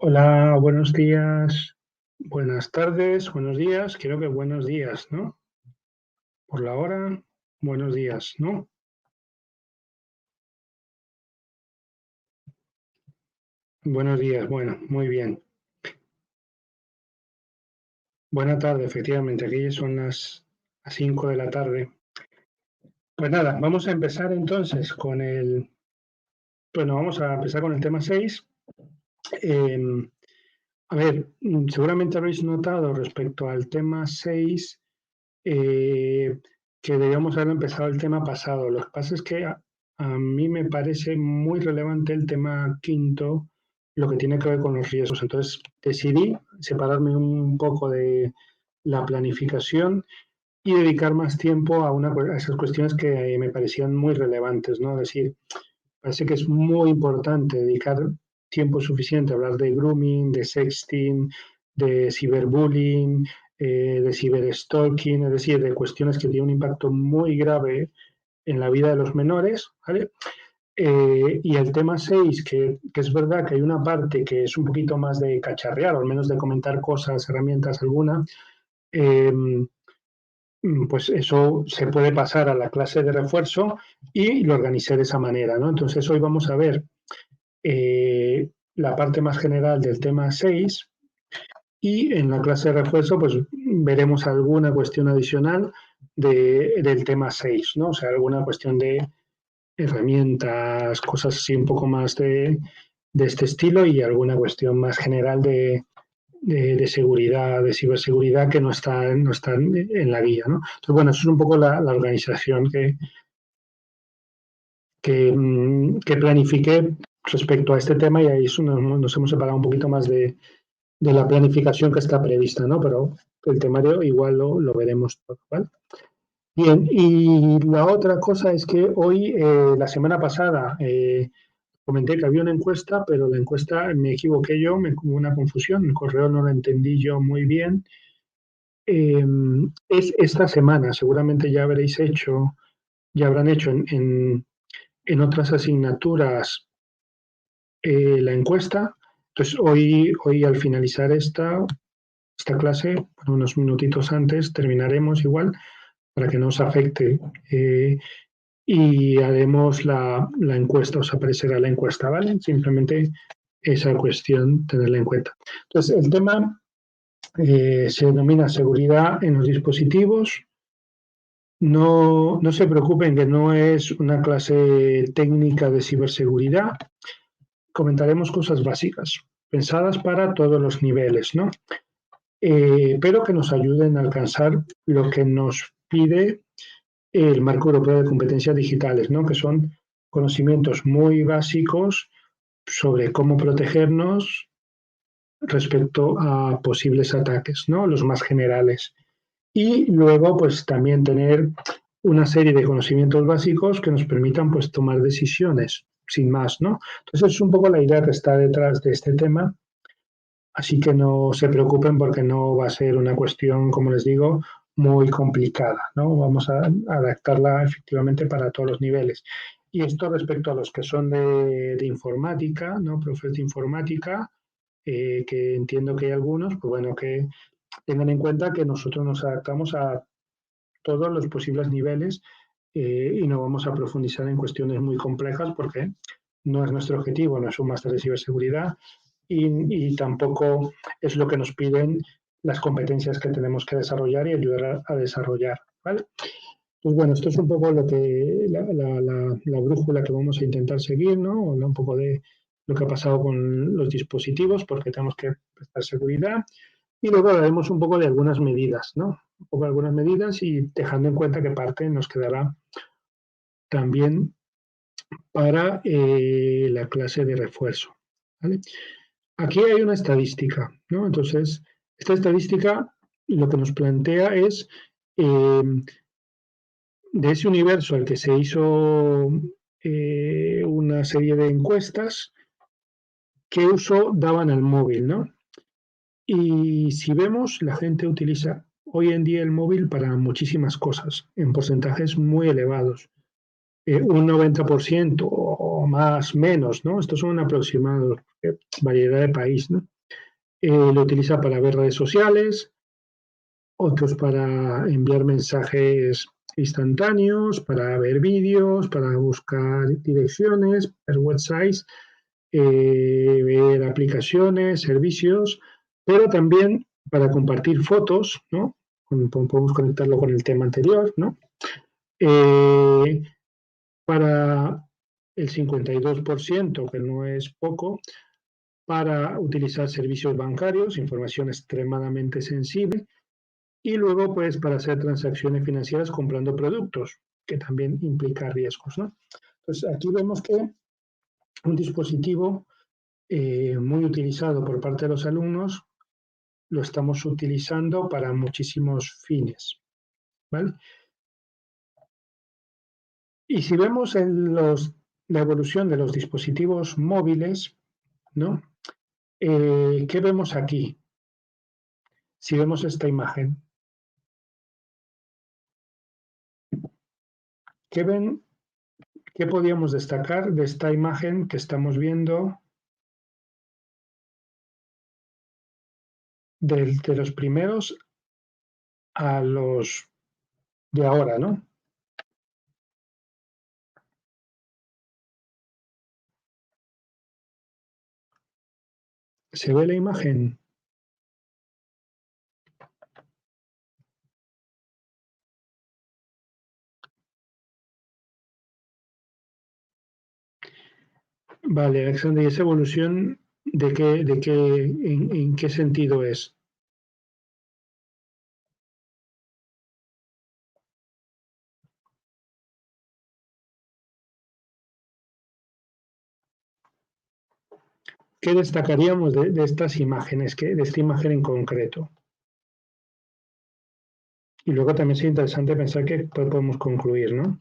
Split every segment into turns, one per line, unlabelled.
Hola, buenos días, buenas tardes, buenos días. Creo que buenos días, ¿no? Por la hora, buenos días, ¿no? Buenos días, bueno, muy bien. Buena tarde, efectivamente, aquí son las 5 de la tarde. Pues nada, vamos a empezar entonces vamos a empezar con el tema 6. Em, a ver, seguramente habréis notado respecto al tema 6 eh, que debíamos haber empezado el tema pasado. Lo que pasa es que a mí me parece muy relevante el tema quinto, lo que tiene que ver con los riesgos. Entonces decidí separarme un poco de la planificación y dedicar más tiempo a esas cuestiones que me parecían muy relevantes, ¿no? Es decir, parece que es muy importante dedicar tiempo suficiente a hablar de grooming, de sexting, de ciberbullying, de ciberstalking, es decir, de cuestiones que tienen un impacto muy grave en la vida de los menores, ¿vale? Y el tema 6, que es verdad que hay una parte que es un poquito más de cacharrear, o al menos de comentar cosas, herramientas alguna, eh, pues eso se puede pasar a la clase de refuerzo y lo organicé de esa manera, ¿no? Entonces hoy vamos a ver la parte más general del tema 6 y en la clase de refuerzo pues veremos alguna cuestión adicional del tema 6, ¿no? O sea, alguna cuestión de herramientas, cosas así un poco más de este estilo y alguna cuestión más general de seguridad, de ciberseguridad que no está en la guía, ¿no? Entonces, bueno, eso es un poco la organización que planifiqué respecto a este tema y ahí nos hemos separado un poquito más de la planificación que está prevista, ¿no? Pero el temario igual lo veremos todo, ¿vale? Bien, y la otra cosa es que hoy, la semana pasada, comenté que había una encuesta, pero la encuesta me equivoqué yo, me hubo una confusión, el correo no lo entendí yo muy bien. Eh, es esta semana, seguramente ya habrán hecho en otras asignaturas la encuesta. Entonces, hoy al finalizar esta clase, bueno, unos minutitos antes, terminaremos igual para que no os afecte y haremos la encuesta, os aparecerá la encuesta, ¿vale? Simplemente esa cuestión, tenerla en cuenta. Entonces, el tema se denomina seguridad en los dispositivos. No se preocupen que no es una clase técnica de ciberseguridad. Comentaremos cosas básicas, pensadas para todos los niveles, ¿no? Pero que nos ayuden a alcanzar lo que nos pide el Marco Europeo de Competencias Digitales, ¿no? Que son conocimientos muy básicos sobre cómo protegernos respecto a posibles ataques, ¿no? Los más generales. Y luego, pues también tener una serie de conocimientos básicos que nos permitan, pues, tomar decisiones, sin más, ¿no? Entonces, es un poco la idea que está detrás de este tema. Así que no se preocupen porque no va a ser una cuestión, como les digo, muy complicada, ¿no? Vamos a adaptarla efectivamente para todos los niveles. Y esto respecto a los que son de informática, ¿no? Profes de informática, que entiendo que hay algunos, pues bueno, que tengan en cuenta que nosotros nos adaptamos a todos los posibles niveles y no vamos a profundizar en cuestiones muy complejas porque no es nuestro objetivo, no es un máster de ciberseguridad y tampoco es lo que nos piden las competencias que tenemos que desarrollar y ayudar a desarrollar, ¿vale? Pues bueno, esto es un poco la brújula que vamos a intentar seguir, ¿no? Hablar un poco de lo que ha pasado con los dispositivos, porque tenemos que prestar seguridad. Y luego hablaremos un poco de algunas medidas, ¿no? Un poco de algunas medidas y dejando en cuenta que parte nos quedará también para la clase de refuerzo, ¿vale? Aquí hay una estadística, ¿no? Entonces, esta estadística lo que nos plantea es eh, de ese universo al que se hizo una serie de encuestas, qué uso daban al móvil, ¿no? Y si vemos, la gente utiliza hoy en día el móvil para muchísimas cosas, en porcentajes muy elevados. Un 90% o más, menos, ¿no? Estos son un aproximado, variedad de país, ¿no? Lo utiliza para ver redes sociales, otros para enviar mensajes instantáneos, para ver vídeos, para buscar direcciones, ver websites, ver aplicaciones, servicios, pero también para compartir fotos, ¿no? Podemos conectarlo con el tema anterior, ¿no? Para el 52%, que no es poco, para utilizar servicios bancarios, información extremadamente sensible, y luego pues para hacer transacciones financieras comprando productos, que también implica riesgos, ¿no? Entonces aquí vemos que un dispositivo muy utilizado por parte de los alumnos lo estamos utilizando para muchísimos fines, ¿vale? Y si vemos la evolución de los dispositivos móviles, ¿no? ¿Qué vemos aquí? Si vemos esta imagen, ¿qué podríamos destacar de esta imagen que estamos viendo de los primeros a los de ahora, ¿no? ¿Se ve la imagen? Vale, Alexander, ¿y esa evolución en qué sentido es? ¿Qué destacaríamos de estas imágenes, de esta imagen en concreto? Y luego también es interesante pensar que podemos concluir, ¿no?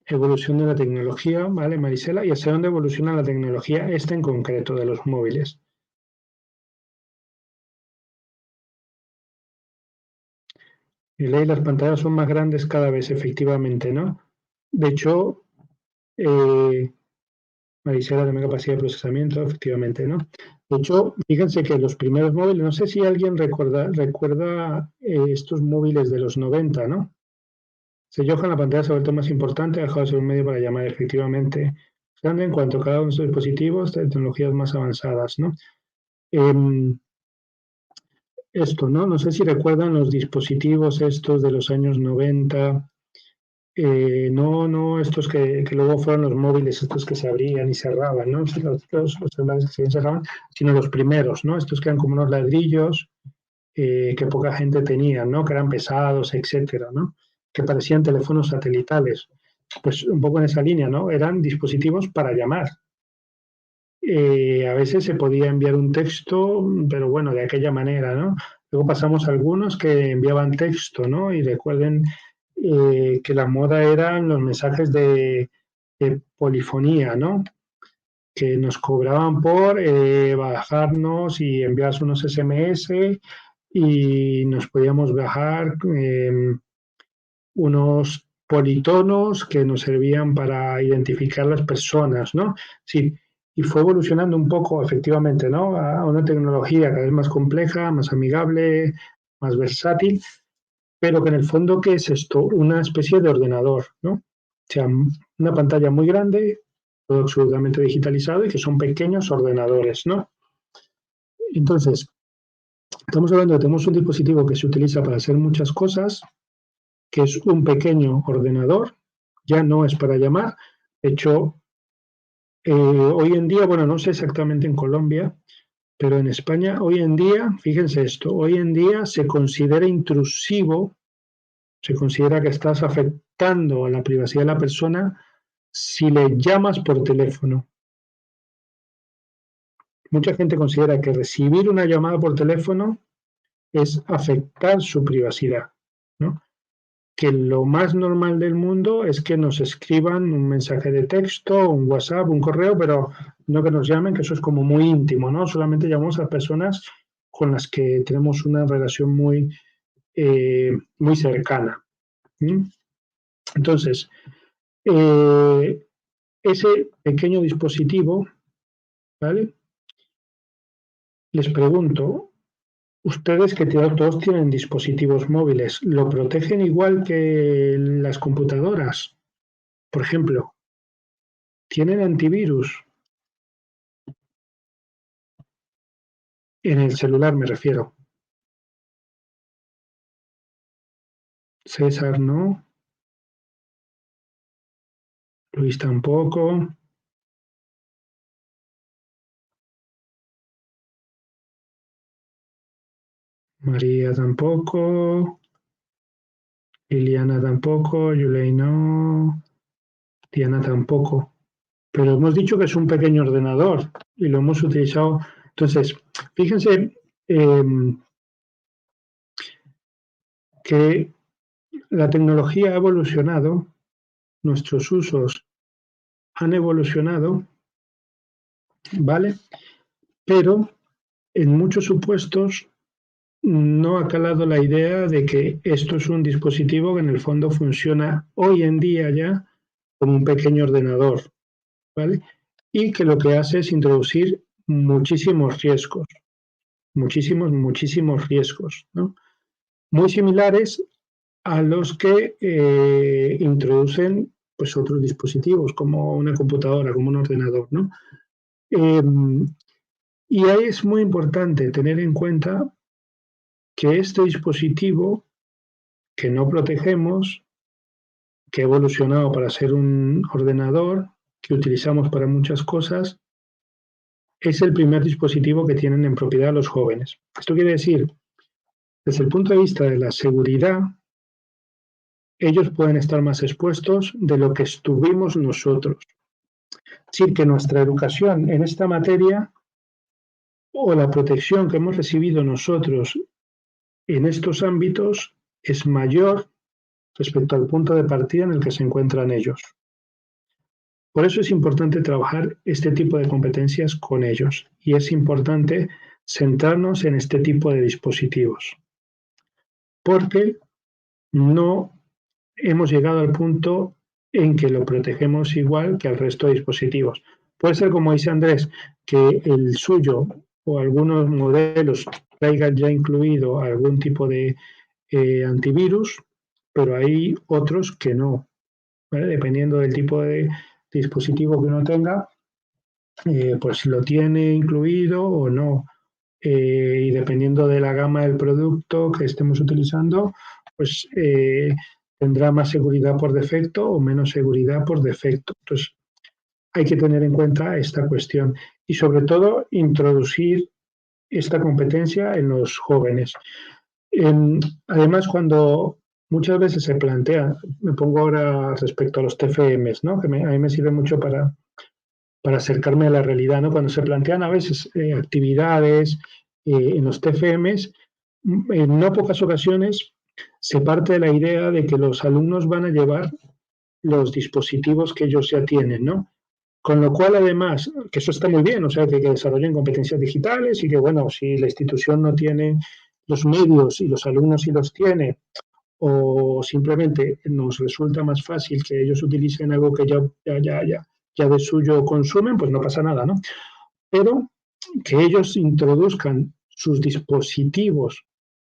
Evolución de la tecnología, ¿vale, Marisela? ¿Y hacia dónde evoluciona la tecnología esta en concreto de los móviles? Y las pantallas son más grandes cada vez, efectivamente, ¿no? De hecho, Marisela también capacidad de procesamiento, efectivamente, ¿no? De hecho, fíjense que los primeros móviles, no sé si alguien recuerda estos móviles de los 90, ¿no? Se Johan, la pantalla se ha vuelto más importante, ha dejado de ser un medio para llamar efectivamente grande en cuanto a cada uno de estos dispositivos de tecnologías más avanzadas, ¿no? Esto, ¿no? No sé si recuerdan los dispositivos estos de los años 90, no estos que luego fueron los móviles, estos que se abrían y cerraban, ¿no? Los celulares que se cerraban, sino los primeros, ¿no? Estos que eran como unos ladrillos que poca gente tenía, ¿no? Que eran pesados, etcétera, ¿no? Que parecían teléfonos satelitales. Pues un poco en esa línea, ¿no? Eran dispositivos para llamar. A veces se podía enviar un texto, pero bueno, de aquella manera, ¿no? Luego pasamos a algunos que enviaban texto, ¿no? Y recuerden que la moda eran los mensajes de polifonía, ¿no? Que nos cobraban por bajarnos y enviar unos SMS y nos podíamos bajar unos politonos que nos servían para identificar las personas, ¿no? Sí, y fue evolucionando un poco, efectivamente, ¿no? A una tecnología cada vez más compleja, más amigable, más versátil, pero que en el fondo, ¿qué es esto? Una especie de ordenador, ¿no? O sea, una pantalla muy grande, todo absolutamente digitalizado y que son pequeños ordenadores, ¿no? Entonces, estamos hablando de que tenemos un dispositivo que se utiliza para hacer muchas cosas, que es un pequeño ordenador, ya no es para llamar. De hecho, hoy en día, bueno, no sé exactamente en Colombia, pero en España hoy en día, fíjense esto, hoy en día se considera intrusivo, se considera que estás afectando a la privacidad de la persona si le llamas por teléfono. Mucha gente considera que recibir una llamada por teléfono es afectar su privacidad, ¿no? Que lo más normal del mundo es que nos escriban un mensaje de texto, un WhatsApp, un correo, pero no que nos llamen, que eso es como muy íntimo, ¿no? Solamente llamamos a personas con las que tenemos una relación muy cercana. ¿Sí? Entonces, ese pequeño dispositivo, ¿vale? Les pregunto, ustedes que todos tienen dispositivos móviles, ¿lo protegen igual que las computadoras? Por ejemplo, ¿tienen antivirus? En el celular me refiero. César no, Luis tampoco, María tampoco, Liliana tampoco, Yulei no, Diana tampoco. Pero hemos dicho que es un pequeño ordenador y lo hemos utilizado. Entonces, fíjense que la tecnología ha evolucionado, nuestros usos han evolucionado, ¿vale? Pero en muchos supuestos no ha calado la idea de que esto es un dispositivo que en el fondo funciona hoy en día ya como un pequeño ordenador, ¿vale? Y que lo que hace es introducir muchísimos riesgos, muchísimos riesgos, ¿no? Muy similares a los que introducen pues otros dispositivos como una computadora, como un ordenador, ¿no? Eh, y ahí es muy importante tener en cuenta que este dispositivo que no protegemos, que ha evolucionado para ser un ordenador, que utilizamos para muchas cosas, es el primer dispositivo que tienen en propiedad los jóvenes. Esto quiere decir, desde el punto de vista de la seguridad, ellos pueden estar más expuestos de lo que estuvimos nosotros. Es decir, que nuestra educación en esta materia o la protección que hemos recibido nosotros en estos ámbitos es mayor respecto al punto de partida en el que se encuentran ellos. Por eso es importante trabajar este tipo de competencias con ellos y es importante centrarnos en este tipo de dispositivos, porque no hemos llegado al punto en que lo protegemos igual que al resto de dispositivos. Puede ser, como dice Andrés, que el suyo o algunos modelos traigan ya incluido algún tipo de antivirus, pero hay otros que no, ¿vale? Dependiendo del tipo de dispositivo que uno tenga, pues si lo tiene incluido o no. Y dependiendo de la gama del producto que estemos utilizando, pues tendrá más seguridad por defecto o menos seguridad por defecto. Entonces, hay que tener en cuenta esta cuestión y sobre todo introducir esta competencia en los jóvenes. Además, cuando muchas veces se plantea, me pongo ahora respecto a los TFMs, ¿no? Que a mí me sirve mucho para acercarme a la realidad, ¿no? Cuando se plantean a veces actividades en los TFMs, en no pocas ocasiones se parte de la idea de que los alumnos van a llevar los dispositivos que ellos ya tienen, ¿no? Con lo cual, además, que eso está muy bien, o sea, que desarrollen competencias digitales y que, bueno, si la institución no tiene los medios y los alumnos sí los tiene, o simplemente nos resulta más fácil que ellos utilicen algo que ya de suyo consumen, pues no pasa nada, ¿no? Pero que ellos introduzcan sus dispositivos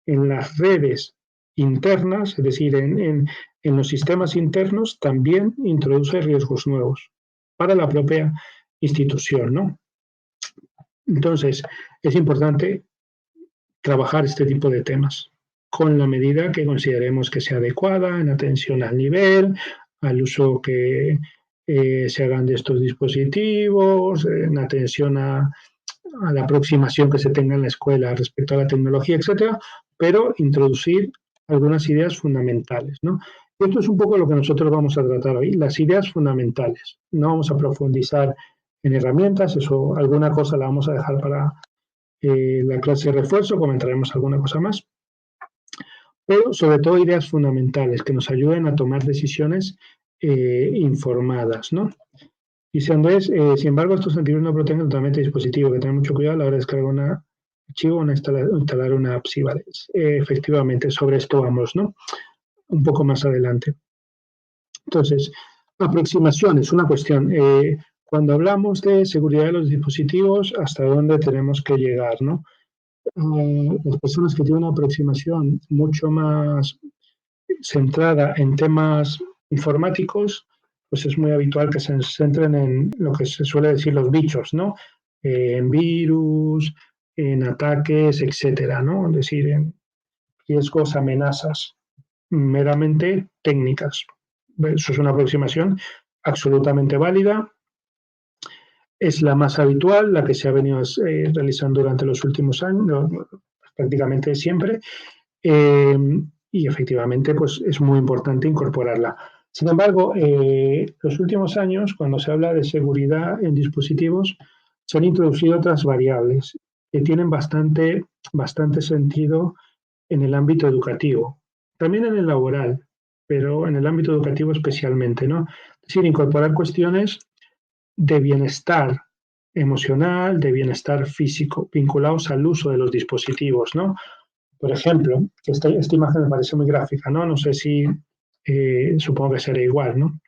en las redes internas, es decir, en los sistemas internos, también introduce riesgos nuevos para la propia institución, ¿no? Entonces, es importante trabajar este tipo de temas con la medida que consideremos que sea adecuada en atención al nivel, al uso que se hagan de estos dispositivos, en atención a la aproximación que se tenga en la escuela respecto a la tecnología, etcétera, pero introducir algunas ideas fundamentales, ¿no? Y esto es un poco lo que nosotros vamos a tratar hoy, las ideas fundamentales. No vamos a profundizar en herramientas, eso alguna cosa la vamos a dejar para la clase de refuerzo, comentaremos alguna cosa más, pero sobre todo ideas fundamentales que nos ayuden a tomar decisiones informadas, ¿no? Dice Andrés, sin embargo, estos antivirus no protegen totalmente el dispositivo, que tener mucho cuidado a la hora de descargar una archivo o instalar una app. Sí, vale. Efectivamente, sobre esto vamos, ¿no? Un poco más adelante. Entonces, aproximación es una cuestión. Cuando hablamos de seguridad de los dispositivos, ¿hasta dónde tenemos que llegar, no? Las personas que tienen una aproximación mucho más centrada en temas informáticos, pues es muy habitual que se centren en lo que se suele decir los bichos, ¿no? En virus, en ataques, etcétera, ¿no? Es decir, en riesgos, amenazas meramente técnicas. Eso es una aproximación absolutamente válida. Es la más habitual, la que se ha venido realizando durante los últimos años, prácticamente siempre. Y efectivamente, pues es muy importante incorporarla. Sin embargo, los últimos años, cuando se habla de seguridad en dispositivos, se han introducido otras variables que tienen bastante sentido en el ámbito educativo, también en el laboral, pero en el ámbito educativo especialmente, ¿no? Es decir, incorporar cuestiones de bienestar emocional, de bienestar físico, vinculados al uso de los dispositivos, ¿no? Por ejemplo, esta imagen me parece muy gráfica, ¿no? No sé si, supongo que será igual, ¿no?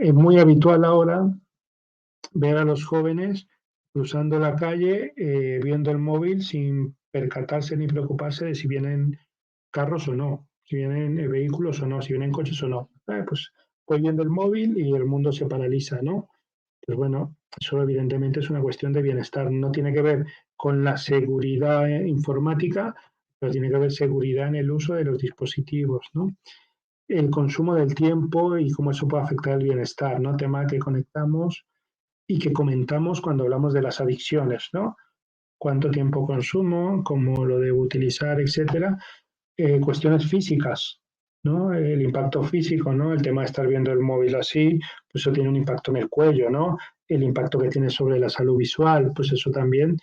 Es muy habitual ahora ver a los jóvenes cruzando la calle, viendo el móvil sin percatarse ni preocuparse de si vienen carros o no, si vienen vehículos o no, si vienen coches o no. Pues voy viendo el móvil y el mundo se paraliza, ¿no? Pues bueno, eso evidentemente es una cuestión de bienestar. No tiene que ver con la seguridad informática, pero tiene que ver seguridad en el uso de los dispositivos, ¿no? El consumo del tiempo y cómo eso puede afectar el bienestar, ¿no? Tema que conectamos y que comentamos cuando hablamos de las adicciones, ¿no? Cuánto tiempo consumo, cómo lo debo utilizar, etcétera. Cuestiones físicas, ¿no? El impacto físico, ¿no? El tema de estar viendo el móvil así, pues eso tiene un impacto en el cuello, ¿no? El impacto que tiene sobre la salud visual, pues eso también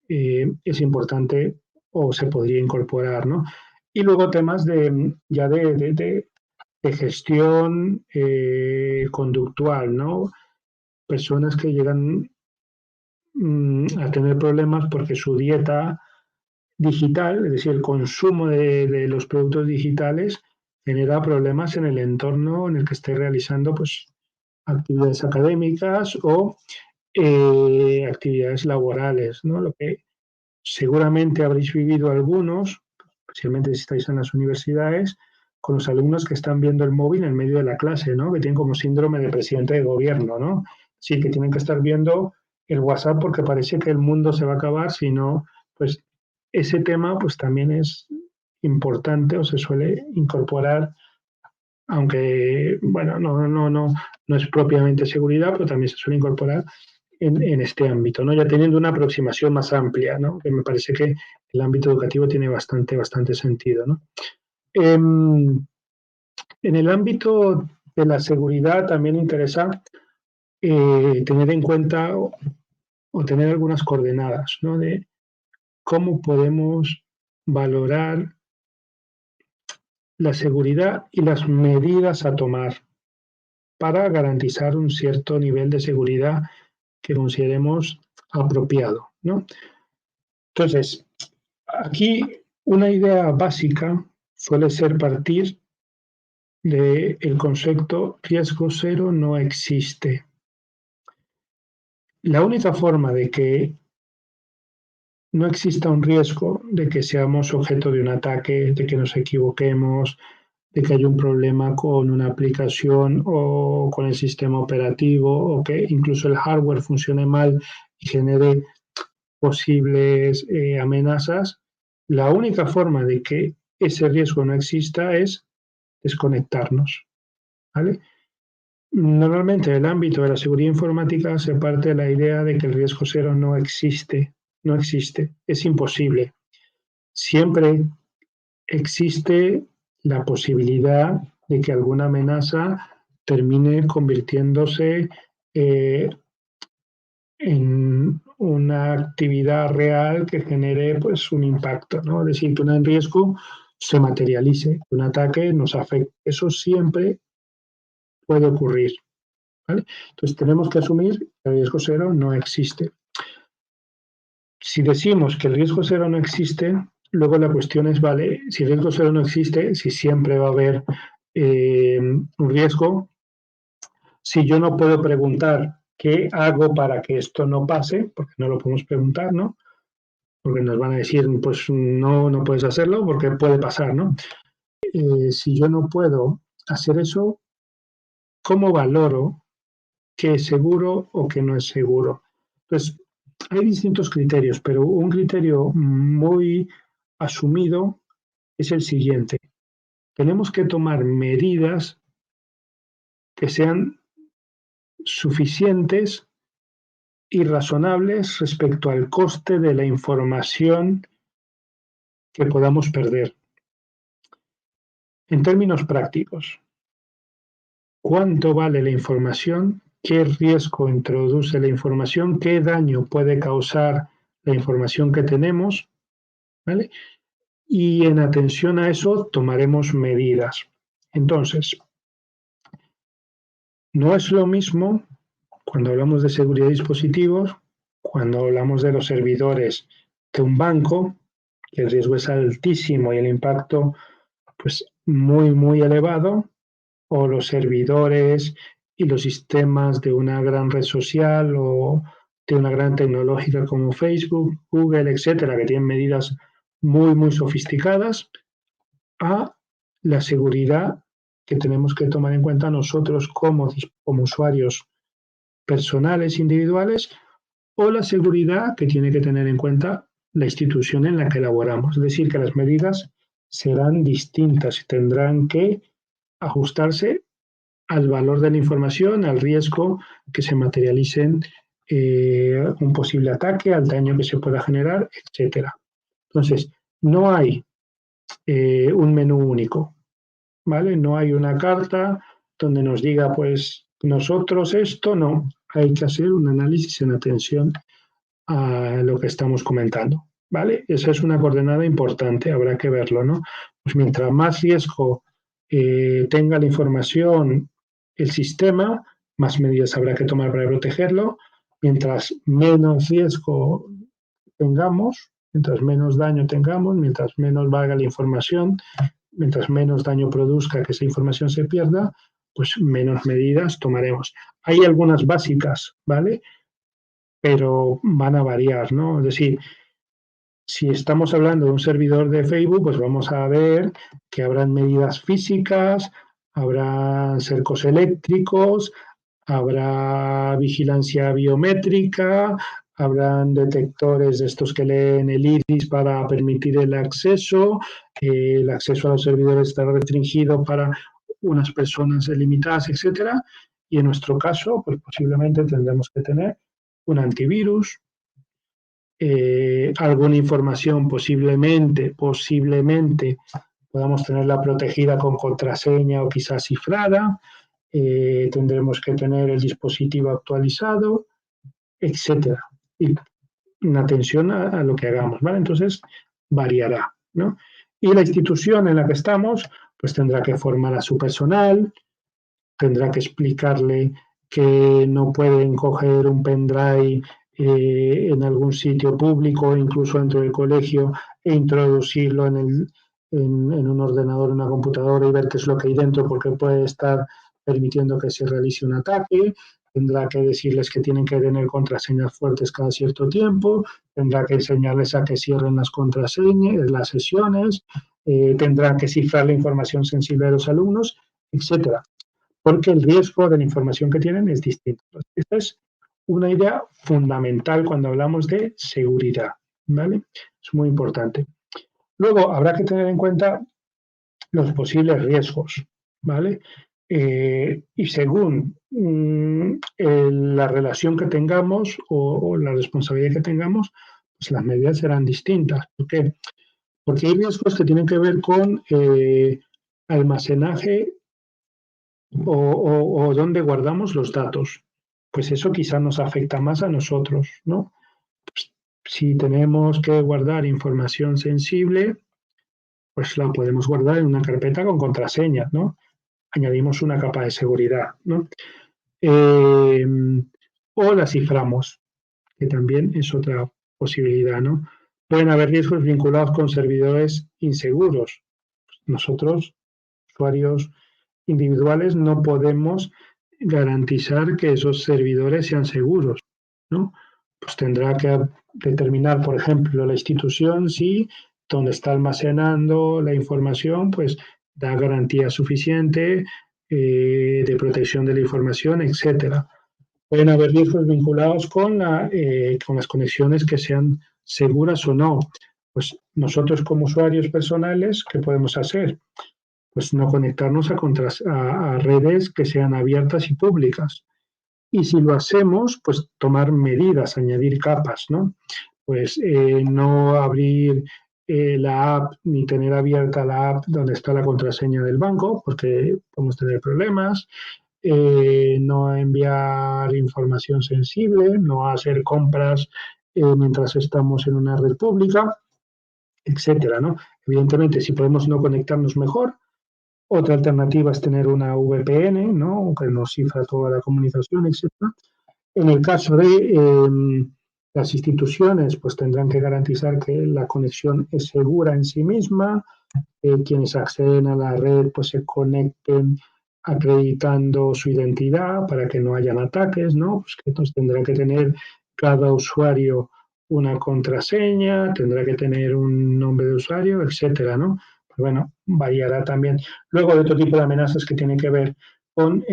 es importante o se podría incorporar, ¿no? Y luego temas ya de gestión conductual, ¿no? Personas que llegan a tener problemas porque su dieta digital, es decir, el consumo de los productos digitales genera problemas en el entorno en el que esté realizando pues, actividades académicas o actividades laborales, ¿no? Lo que seguramente habréis vivido algunos, especialmente si estáis en las universidades, con los alumnos que están viendo el móvil en medio de la clase, ¿no? Que tienen como síndrome de presidente de gobierno, ¿no? Sí, que tienen que estar viendo el WhatsApp porque parece que el mundo se va a acabar, si no, pues ese tema pues también es importante o se suele incorporar, aunque, bueno, no es propiamente seguridad, pero también se suele incorporar en este ámbito, ¿no? Ya teniendo una aproximación más amplia, ¿no? Que me parece que el ámbito educativo tiene bastante sentido, ¿no? En el ámbito de la seguridad también interesa tener en cuenta o tener algunas coordenadas, ¿no? De cómo podemos valorar la seguridad y las medidas a tomar para garantizar un cierto nivel de seguridad que consideremos apropiado, ¿no? Entonces, aquí una idea básica suele ser partir del concepto riesgo cero no existe. La única forma de que no exista un riesgo de que seamos objeto de un ataque, de que nos equivoquemos, de que haya un problema con una aplicación o con el sistema operativo o que incluso el hardware funcione mal y genere posibles amenazas, la única forma de que ese riesgo no exista es desconectarnos, ¿vale? Normalmente en el ámbito de la seguridad informática se parte de la idea de que el riesgo cero no existe, es imposible. Siempre existe la posibilidad de que alguna amenaza termine convirtiéndose en una actividad real que genere pues un impacto, ¿no? Es decir, que un riesgo se materialice, que un ataque nos afecte. Eso siempre puede ocurrir, ¿vale? Entonces tenemos que asumir que el riesgo cero no existe. Si decimos que el riesgo cero no existe, luego la cuestión es, vale, si el riesgo cero no existe, si siempre va a haber un riesgo, si yo no puedo preguntar qué hago para que esto no pase, porque no lo podemos preguntar, ¿no? Porque nos van a decir, pues no, no puedes hacerlo porque puede pasar, ¿no? Si yo no puedo hacer eso, ¿cómo valoro qué es seguro o qué no es seguro? Entonces, hay distintos criterios, pero un criterio muy asumido es el siguiente. Tenemos que tomar medidas que sean suficientes y razonables respecto al coste de la información que podamos perder. En términos prácticos, ¿cuánto vale la información? ¿Qué riesgo introduce la información? ¿Qué daño puede causar la información que tenemos? ¿Vale? Y en atención a eso tomaremos medidas. Entonces, no es lo mismo cuando hablamos de seguridad de dispositivos, cuando hablamos de los servidores de un banco, que el riesgo es altísimo y el impacto pues muy, muy elevado, o los servidores y los sistemas de una gran red social o de una gran tecnológica como Facebook, Google, etcétera, que tienen medidas muy, muy sofisticadas, a la seguridad que tenemos que tomar en cuenta nosotros como usuarios personales individuales o la seguridad que tiene que tener en cuenta la institución en la que laboramos. Es decir, que las medidas serán distintas y tendrán que ajustarse al valor de la información, al riesgo que se materialicen un posible ataque, al daño que se pueda generar, etcétera. Entonces, no hay un menú único, ¿vale? No hay una carta donde nos diga, pues, nosotros esto, no. Hay que hacer un análisis en atención a lo que estamos comentando, ¿vale? Esa es una coordenada importante, habrá que verlo, ¿no? Pues mientras más riesgo tenga la información el sistema, más medidas habrá que tomar para protegerlo. Mientras menos riesgo tengamos, mientras menos daño tengamos, mientras menos valga la información, mientras menos daño produzca que esa información se pierda, pues menos medidas tomaremos. Hay algunas básicas, ¿vale? Pero van a variar, ¿no? Es decir, si estamos hablando de un servidor de Facebook, pues vamos a ver que habrán medidas físicas, habrá cercos eléctricos, habrá vigilancia biométrica, habrán detectores de estos que leen el iris para permitir el acceso a los servidores estará restringido para unas personas limitadas, etcétera. Y en nuestro caso, pues posiblemente tendremos que tener un antivirus, alguna información posiblemente podamos tenerla protegida con contraseña o quizás cifrada, tendremos que tener el dispositivo actualizado, etcétera. Y en atención a lo que hagamos, ¿vale? Entonces variará, ¿no? Y la institución en la que estamos, pues tendrá que formar a su personal, tendrá que explicarle que no pueden coger un pendrive en algún sitio público, incluso dentro del colegio, e introducirlo en un ordenador, una computadora y ver qué es lo que hay dentro, porque puede estar permitiendo que se realice un ataque. Tendrá que decirles que tienen que tener contraseñas fuertes cada cierto tiempo, tendrá que enseñarles a que cierren las contraseñas, las sesiones, tendrá que cifrar la información sensible de los alumnos, etcétera, porque el riesgo de la información que tienen es distinto. Esta es una idea fundamental cuando hablamos de seguridad, ¿vale? Es muy importante. Luego, habrá que tener en cuenta los posibles riesgos, ¿vale? Y según la relación que tengamos o la responsabilidad que tengamos, pues las medidas serán distintas. ¿Por qué? Porque hay riesgos que tienen que ver con almacenaje o dónde guardamos los datos. Pues eso quizá nos afecta más a nosotros, ¿no? Pues, si tenemos que guardar información sensible, pues la podemos guardar en una carpeta con contraseñas, ¿no? Añadimos una capa de seguridad, ¿no? O la ciframos, que también es otra posibilidad, ¿no? Pueden haber riesgos vinculados con servidores inseguros. Nosotros, usuarios individuales, no podemos garantizar que esos servidores sean seguros, ¿no? Pues tendrá que determinar, por ejemplo, la institución si donde está almacenando la información, pues da garantía suficiente de protección de la información, etcétera. Pueden haber riesgos vinculados con las conexiones que sean seguras o no. Pues nosotros como usuarios personales, ¿qué podemos hacer? Pues no conectarnos a redes que sean abiertas y públicas. Y si lo hacemos, pues tomar medidas, añadir capas, ¿no? Pues no abrir la app ni tener abierta la app donde está la contraseña del banco, porque podemos tener problemas. No enviar información sensible, no hacer compras mientras estamos en una red pública, etcétera, ¿no? Evidentemente, si podemos no conectarnos mejor. Otra alternativa es tener una VPN, ¿no? Que nos cifra toda la comunicación, etcétera. En el caso de las instituciones, pues tendrán que garantizar que la conexión es segura en sí misma, quienes acceden a la red pues se conecten acreditando su identidad para que no hayan ataques, ¿no? Pues que entonces tendrá que tener cada usuario una contraseña, tendrá que tener un nombre de usuario, etcétera, ¿no? Pues bueno, variará también. Luego hay otro tipo de amenazas que tienen que ver con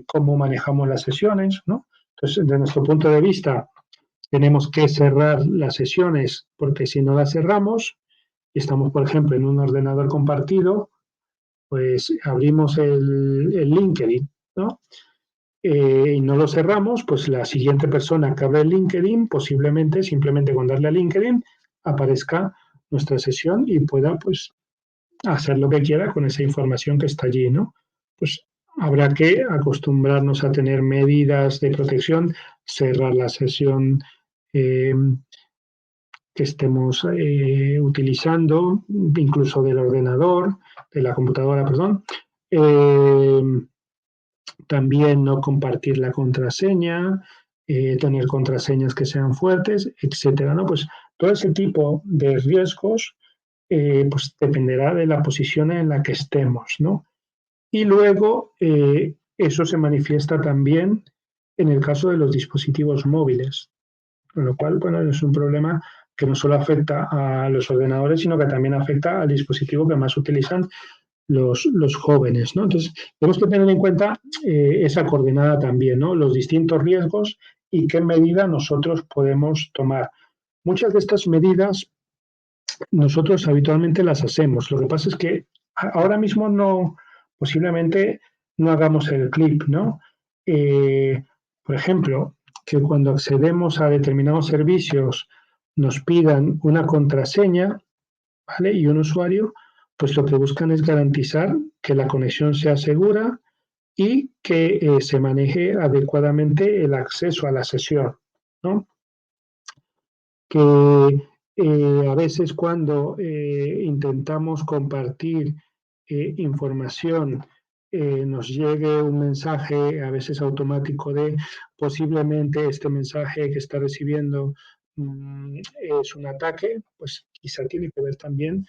cómo manejamos las sesiones, ¿no? Entonces, desde nuestro punto de vista, tenemos que cerrar las sesiones porque si no las cerramos, y estamos, por ejemplo, en un ordenador compartido, pues abrimos el LinkedIn, ¿no? Y no lo cerramos, pues la siguiente persona que abre el LinkedIn, posiblemente, simplemente con darle a LinkedIn, aparezca nuestra sesión y pueda, pues, hacer lo que quiera con esa información que está allí, ¿no? Pues habrá que acostumbrarnos a tener medidas de protección, cerrar la sesión eh, que estemos utilizando, incluso del ordenador, de la computadora, perdón. Eh, También no compartir la contraseña, tener contraseñas que sean fuertes, etcétera, ¿no? Pues todo ese tipo de riesgos pues dependerá de la posición en la que estemos, ¿no? Y luego eso se manifiesta también en el caso de los dispositivos móviles, con lo cual, bueno, es un problema que no solo afecta a los ordenadores, sino que también afecta al dispositivo que más utilizan los jóvenes, ¿no? Entonces, tenemos que tener en cuenta esa coordenada también, ¿no? Los distintos riesgos y qué medida nosotros podemos tomar. Muchas de estas medidas nosotros habitualmente las hacemos. Lo que pasa es que ahora mismo no, posiblemente no hagamos el clic, ¿no? Por ejemplo, que cuando accedemos a determinados servicios nos pidan una contraseña, ¿vale? Y un usuario, pues lo que buscan es garantizar que la conexión sea segura y que se maneje adecuadamente el acceso a la sesión, ¿no? Que a veces cuando intentamos compartir información nos llegue un mensaje a veces automático de posiblemente este mensaje que está recibiendo es un ataque, pues quizá tiene que ver también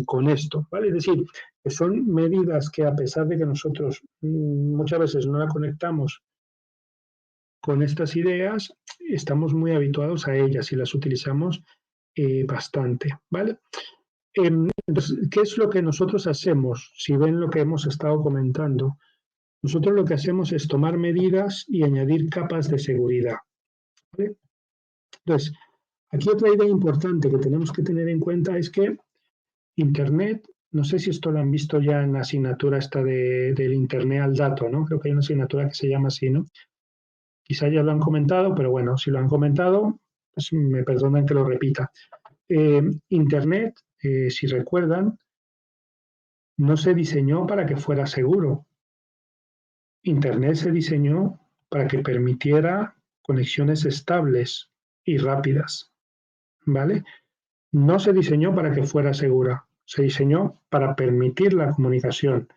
con esto, ¿vale? Es decir, que son medidas que a pesar de que nosotros muchas veces no la conectamos con estas ideas, estamos muy habituados a ellas y las utilizamos bastante, ¿vale? Entonces, ¿qué es lo que nosotros hacemos? Si ven lo que hemos estado comentando, nosotros lo que hacemos es tomar medidas y añadir capas de seguridad, ¿vale? Entonces, aquí otra idea importante que tenemos que tener en cuenta es que Internet, no sé si esto lo han visto ya en la asignatura esta del Internet al dato, ¿no? Creo que hay una asignatura que se llama así, ¿no? Quizá ya lo han comentado, pero bueno, si lo han comentado, pues me perdonan que lo repita. Internet, si recuerdan, no se diseñó para que fuera seguro. Internet se diseñó para que permitiera conexiones estables y rápidas, ¿vale? No se diseñó para que fuera segura, se diseñó para permitir la comunicación.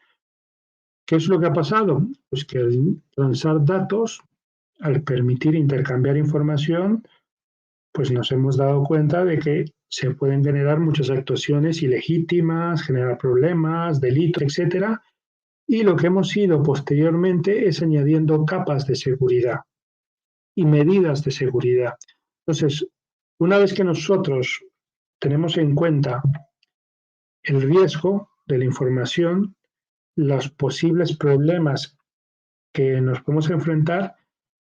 ¿Qué es lo que ha pasado? Pues que al transar datos, al permitir intercambiar información, pues nos hemos dado cuenta de que se pueden generar muchas actuaciones ilegítimas, generar problemas, delitos, etcétera. Y lo que hemos ido posteriormente es añadiendo capas de seguridad y medidas de seguridad. Entonces, una vez que nosotros tenemos en cuenta el riesgo de la información, los posibles problemas que nos podemos enfrentar,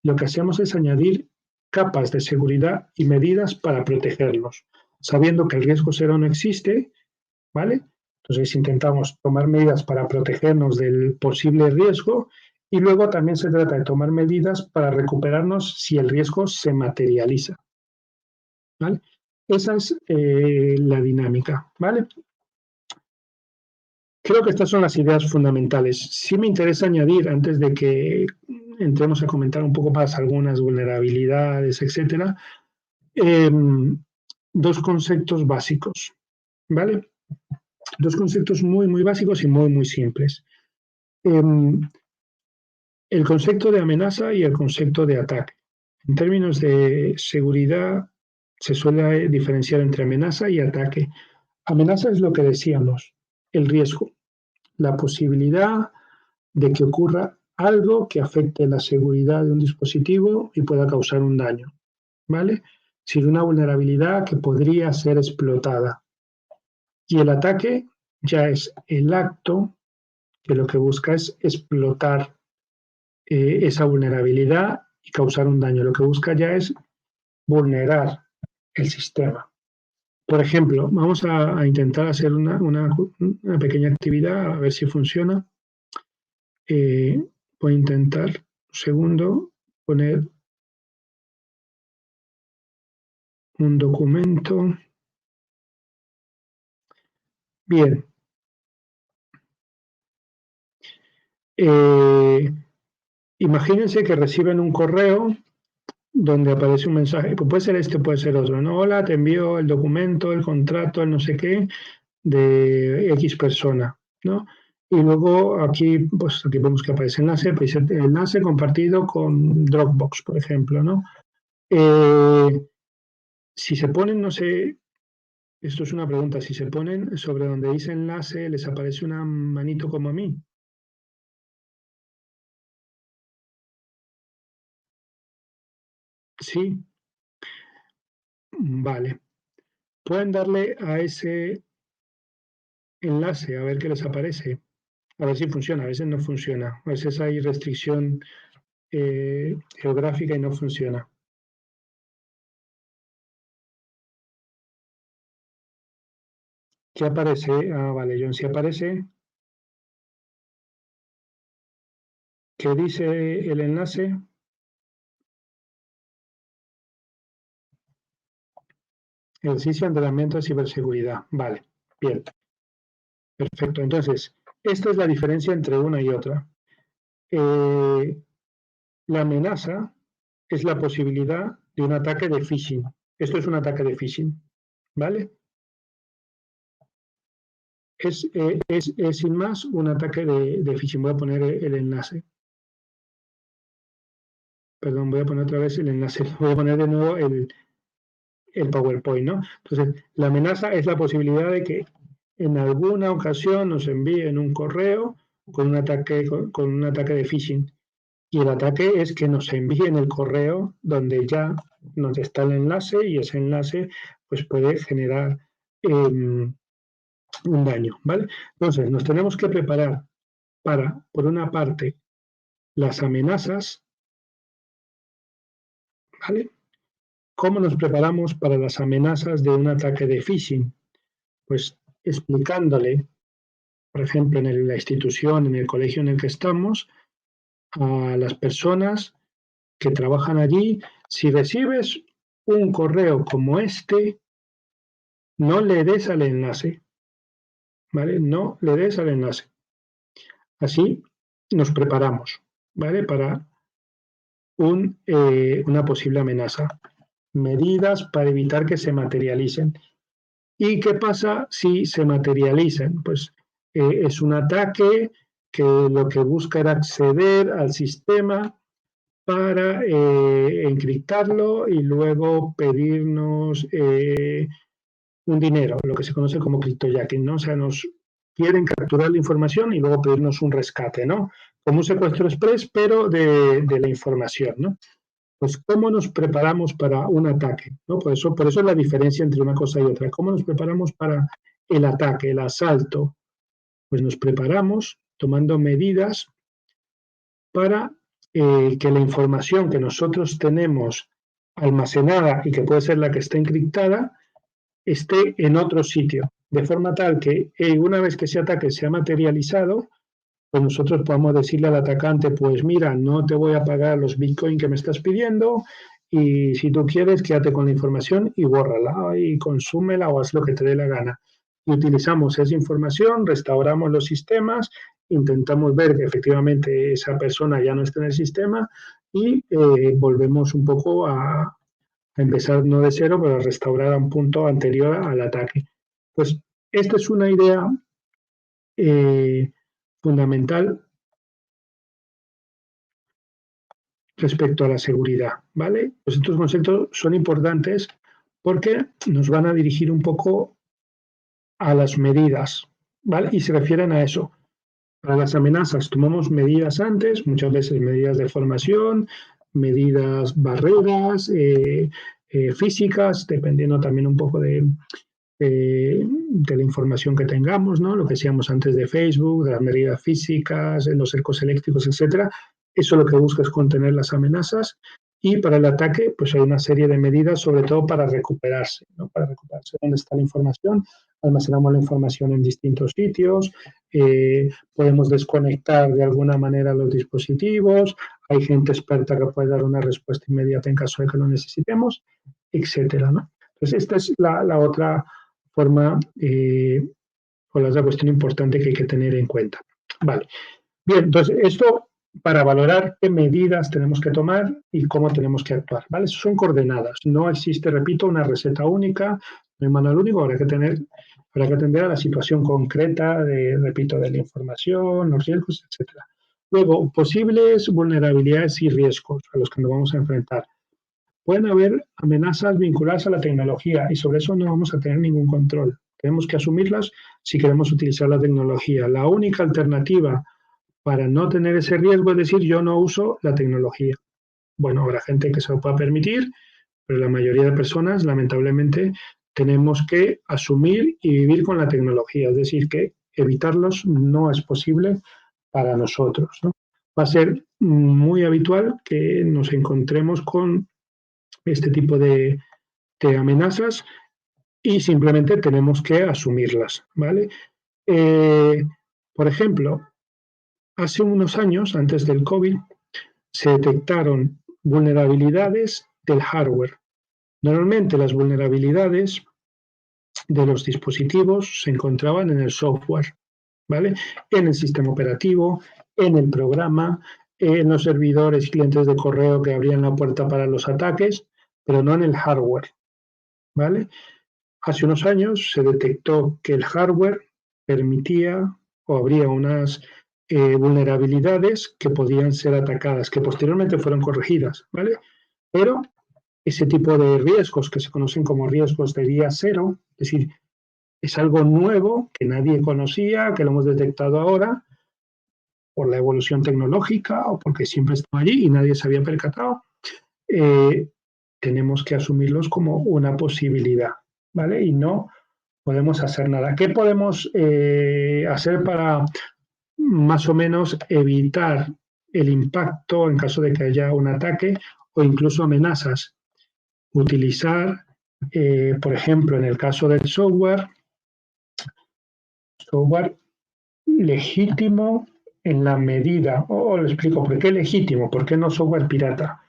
lo que hacemos es añadir capas de seguridad y medidas para protegernos, sabiendo que el riesgo cero no existe, ¿vale? Entonces intentamos tomar medidas para protegernos del posible riesgo y luego también se trata de tomar medidas para recuperarnos si el riesgo se materializa, ¿vale? Esa es la dinámica, ¿vale? Creo que estas son las ideas fundamentales. Sí me interesa añadir, antes de que entremos a comentar un poco más algunas vulnerabilidades, etcétera, dos conceptos básicos, ¿vale? Dos conceptos muy, muy básicos y muy, muy simples. El concepto de amenaza y el concepto de ataque. En términos de seguridad, se suele diferenciar entre amenaza y ataque. Amenaza es lo que decíamos, el riesgo, la posibilidad de que ocurra algo que afecte la seguridad de un dispositivo y pueda causar un daño, ¿vale? Es decir, una vulnerabilidad que podría ser explotada. Y el ataque ya es el acto que lo que busca es explotar esa vulnerabilidad y causar un daño. Lo que busca ya es vulnerar el sistema. Por ejemplo, vamos a intentar hacer una pequeña actividad, a ver si funciona. Voy a intentar, un segundo, poner un documento. Bien. Imagínense que reciben un correo donde aparece un mensaje, pues puede ser este, puede ser otro, ¿no? Hola, te envío el documento, el contrato, el no sé qué, de X persona, ¿no? Y luego aquí, pues aquí vemos que aparece enlace, pues enlace compartido con Dropbox, por ejemplo, ¿no? Si se ponen, no sé, esto es una pregunta, si se ponen sobre donde dice enlace, ¿les aparece una manito como a mí? Sí, vale. Pueden darle a ese enlace a ver qué les aparece, a ver si funciona, a veces no funciona, a veces hay restricción geográfica y no funciona. ¿Qué aparece? Ah, vale, John, si aparece, ¿qué dice el enlace? Ejercicio de entrenamiento de ciberseguridad. Vale, bien, perfecto. Entonces, esta es la diferencia entre una y otra. La amenaza es la posibilidad de un ataque de phishing. Esto es un ataque de phishing, ¿vale? Es sin más un ataque de phishing. Voy a poner el enlace. Perdón, voy a poner otra vez el enlace. Voy a poner de nuevo el PowerPoint, ¿no? Entonces, la amenaza es la posibilidad de que en alguna ocasión nos envíen un correo con un ataque de phishing. Y el ataque es que nos envíen el correo donde ya nos está el enlace y ese enlace pues puede generar un daño, ¿vale? Entonces, nos tenemos que preparar para, por una parte, las amenazas, ¿vale? ¿Cómo nos preparamos para las amenazas de un ataque de phishing? Pues explicándole, por ejemplo, en la institución, en el colegio en el que estamos, a las personas que trabajan allí, si recibes un correo como este, no le des al enlace, ¿vale? No le des al enlace. Así nos preparamos, ¿vale? Para una posible amenaza. Medidas para evitar que se materialicen. ¿Y qué pasa si se materializan? Pues es un ataque que lo que busca era acceder al sistema para encriptarlo y luego pedirnos un dinero, lo que se conoce como cryptojacking, ¿no? O sea, nos quieren capturar la información y luego pedirnos un rescate, ¿no? Como un secuestro express, pero de la información, ¿no? Pues, ¿cómo nos preparamos para un ataque? ¿No? Por eso es la diferencia entre una cosa y otra. ¿Cómo nos preparamos para el ataque, el asalto? Pues nos preparamos tomando medidas para que la información que nosotros tenemos almacenada y que puede ser la que está encriptada, esté en otro sitio, de forma tal que una vez que ese ataque se ha materializado, pues nosotros podemos decirle al atacante, pues mira, no te voy a pagar los bitcoins que me estás pidiendo y si tú quieres, quédate con la información y bórrala y consúmela o haz lo que te dé la gana. Y utilizamos esa información, restauramos los sistemas, intentamos ver que efectivamente esa persona ya no está en el sistema y volvemos un poco a empezar no de cero, pero a restaurar a un punto anterior al ataque. Pues esta es una idea eh, fundamental respecto a la seguridad, ¿vale? Pues estos conceptos son importantes porque nos van a dirigir un poco a las medidas, ¿vale? Y se refieren a eso. Para las amenazas tomamos medidas antes, muchas veces medidas de formación, medidas barreras, físicas, dependiendo también un poco de la información que tengamos, ¿no? Lo que decíamos antes de Facebook, de las medidas físicas, los cercos eléctricos, etcétera. Eso lo que busca es contener las amenazas y para el ataque, pues hay una serie de medidas, sobre todo para recuperarse, ¿no? Para recuperarse dónde está la información. Almacenamos la información en distintos sitios, podemos desconectar de alguna manera los dispositivos, hay gente experta que puede dar una respuesta inmediata en caso de que lo necesitemos, etcétera, ¿no? Entonces, esta es la otra forma o la otra cuestión importante que hay que tener en cuenta. Vale. Bien, entonces esto para valorar qué medidas tenemos que tomar y cómo tenemos que actuar, ¿vale? Son coordenadas. No existe, repito, una receta única, no hay manual único, habrá que atender a la situación concreta repito, de la información, los riesgos, etcétera. Luego, posibles vulnerabilidades y riesgos a los que nos vamos a enfrentar. Pueden haber amenazas vinculadas a la tecnología y sobre eso no vamos a tener ningún control. Tenemos que asumirlas si queremos utilizar la tecnología. La única alternativa para no tener ese riesgo es decir, yo no uso la tecnología. Bueno, habrá gente que se lo pueda permitir, pero la mayoría de personas, lamentablemente, tenemos que asumir y vivir con la tecnología. Es decir, que evitarlos no es posible para nosotros, ¿no? Va a ser muy habitual que nos encontremos con este tipo de amenazas y simplemente tenemos que asumirlas, ¿vale? Eh, por ejemplo, hace unos años, antes del COVID, se detectaron vulnerabilidades del hardware. Normalmente las vulnerabilidades de los dispositivos se encontraban en el software, ¿vale? En el sistema operativo, en el programa, en los servidores clientes de correo que abrían la puerta para los ataques, pero no en el hardware, ¿vale? Hace unos años se detectó que el hardware permitía o habría unas vulnerabilidades que podían ser atacadas, que posteriormente fueron corregidas, ¿vale? Pero ese tipo de riesgos que se conocen como riesgos de día cero, es decir, es algo nuevo que nadie conocía, que lo hemos detectado ahora por la evolución tecnológica o porque siempre estaba allí y nadie se había percatado, eh, tenemos que asumirlos como una posibilidad, ¿vale? Y no podemos hacer nada. ¿Qué podemos hacer para más o menos evitar el impacto en caso de que haya un ataque o incluso amenazas? Utilizar, por ejemplo, en el caso del software legítimo en la medida, o lo explico, ¿por qué legítimo? ¿Por qué no software pirata?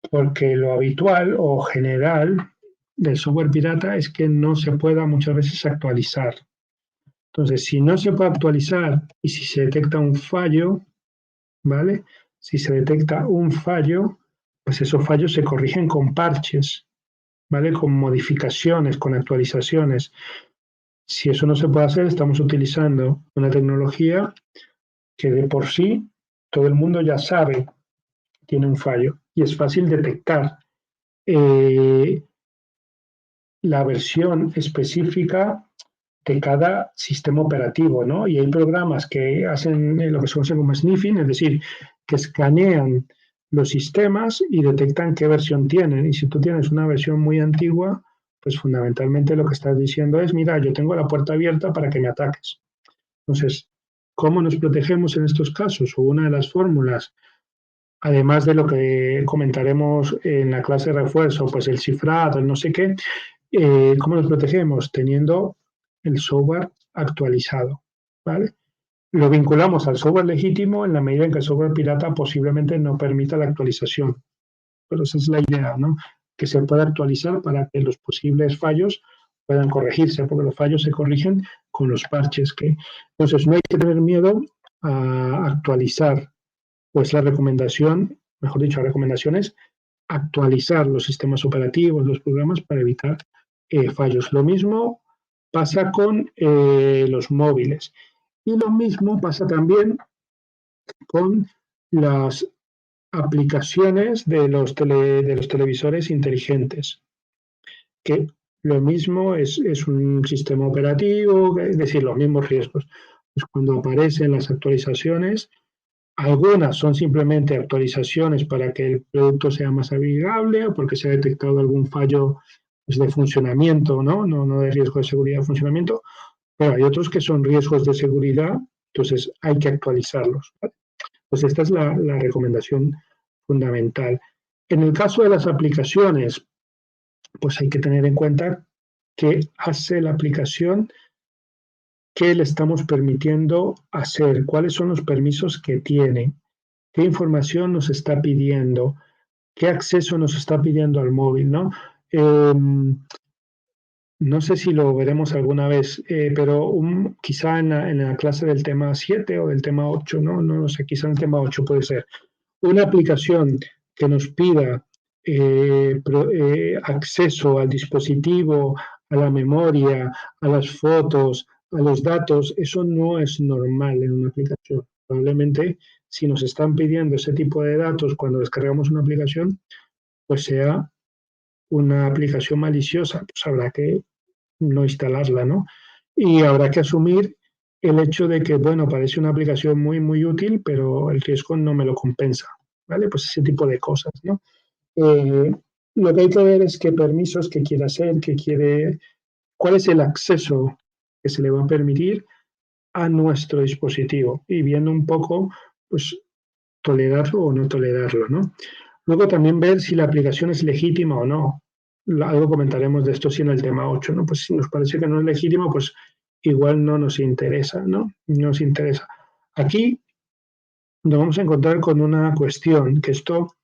Porque lo habitual o general del software pirata es que no se pueda muchas veces actualizar. Entonces, si no se puede actualizar y si se detecta un fallo, ¿vale? Si se detecta un fallo, pues esos fallos se corrigen con parches, ¿vale? Con modificaciones, con actualizaciones. Si eso no se puede hacer, estamos utilizando una tecnología que de por sí todo el mundo ya sabe tiene un fallo y es fácil detectar eh, la versión específica de cada sistema operativo, ¿no? Y hay programas que hacen lo que se conoce como sniffing, es decir, que escanean los sistemas y detectan qué versión tienen. Y si tú tienes una versión muy antigua, pues fundamentalmente lo que estás diciendo es, mira, yo tengo la puerta abierta para que me ataques. Entonces, ¿cómo nos protegemos en estos casos? O una de las fórmulas, además de lo que comentaremos en la clase de refuerzo, pues el cifrado, el no sé qué, ¿cómo nos protegemos? Teniendo el software actualizado, ¿vale? Lo vinculamos al software legítimo en la medida en que el software pirata posiblemente no permita la actualización. Pero esa es la idea, ¿no? Que se pueda actualizar para que los posibles fallos puedan corregirse, porque los fallos se corrigen con los parches que... Entonces, no hay que tener miedo a actualizar, pues la recomendación, mejor dicho, la recomendación es actualizar los sistemas operativos, los programas para evitar fallos. Lo mismo pasa con los móviles y lo mismo pasa también con las aplicaciones de los televisores inteligentes, que lo mismo es un sistema operativo, es decir, los mismos riesgos. Pues cuando aparecen las actualizaciones, algunas son simplemente actualizaciones para que el producto sea más amigable o porque se ha detectado algún fallo pues, de funcionamiento, ¿no? No de riesgo de seguridad de funcionamiento, pero hay otros que son riesgos de seguridad, entonces hay que actualizarlos, ¿vale? Pues esta es la recomendación fundamental. En el caso de las aplicaciones, pues hay que tener en cuenta qué hace la aplicación, qué le estamos permitiendo hacer, cuáles son los permisos que tiene, qué información nos está pidiendo, qué acceso nos está pidiendo al móvil, ¿no? No sé si lo veremos alguna vez, pero quizá en la clase del tema 7 o del tema 8, ¿no? No lo sé, quizá en el tema 8 puede ser. Una aplicación que nos pida acceso al dispositivo, a la memoria, a las fotos, a los datos, eso no es normal en una aplicación. Probablemente si nos están pidiendo ese tipo de datos cuando descargamos una aplicación, pues sea una aplicación maliciosa, pues habrá que no instalarla, ¿no? Y habrá que asumir el hecho de que, bueno, parece una aplicación muy, muy útil, pero el riesgo no me lo compensa, ¿vale? Pues ese tipo de cosas, ¿no? Eh, lo que hay que ver es qué permisos que quiere hacer, qué quiere, cuál es el acceso que se le va a permitir a nuestro dispositivo y viendo un poco, pues, tolerarlo o no tolerarlo, ¿no? Luego también ver si la aplicación es legítima o no. Algo comentaremos de esto sí en el tema 8, ¿no? Pues si nos parece que no es legítimo, pues igual no nos interesa, ¿no? No nos interesa. Aquí nos vamos a encontrar con una cuestión, que esto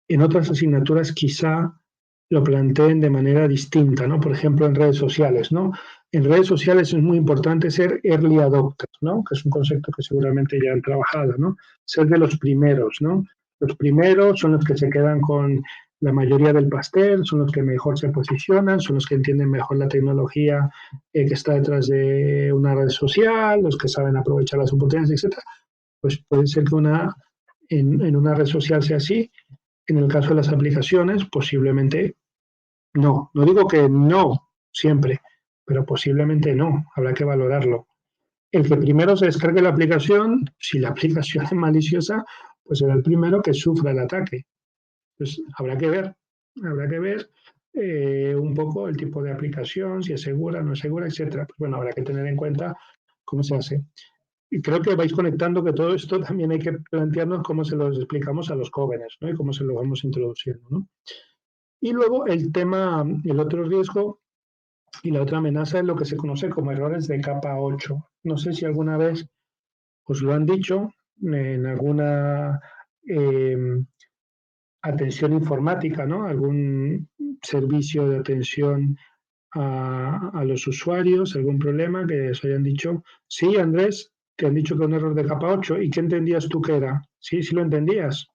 en otras asignaturas quizá lo planteen de manera distinta, ¿no? Por ejemplo, en redes sociales, ¿no? En redes sociales es muy importante ser early adopter, ¿no? Que es un concepto que seguramente ya han trabajado, ¿no? Ser de los primeros, ¿no? Los primeros son los que se quedan con la mayoría del pastel, son los que mejor se posicionan, son los que entienden mejor la tecnología que está detrás de una red social, los que saben aprovechar las oportunidades, etcétera. Pues puede ser que en una red social sea así. En el caso de las aplicaciones, posiblemente no. No digo que no siempre, pero posiblemente no. Habrá que valorarlo. El que primero se descargue la aplicación, si la aplicación es maliciosa, pues será el primero que sufra el ataque. Pues habrá que ver un poco el tipo de aplicación, si es segura, no es segura, etcétera. Pues bueno, habrá que tener en cuenta cómo se hace. Y creo que vais conectando que todo esto también hay que plantearnos cómo se los explicamos a los jóvenes, ¿no? Y cómo se lo vamos introduciendo, ¿no? Y luego el otro riesgo y la otra amenaza es lo que se conoce como errores de capa 8. No sé si alguna vez os lo han dicho en alguna eh, atención informática, ¿no? Algún servicio de atención a los usuarios, algún problema que os hayan dicho, sí, Andrés, te han dicho que un error de capa 8. ¿Y qué entendías tú que era? Sí, sí lo entendías.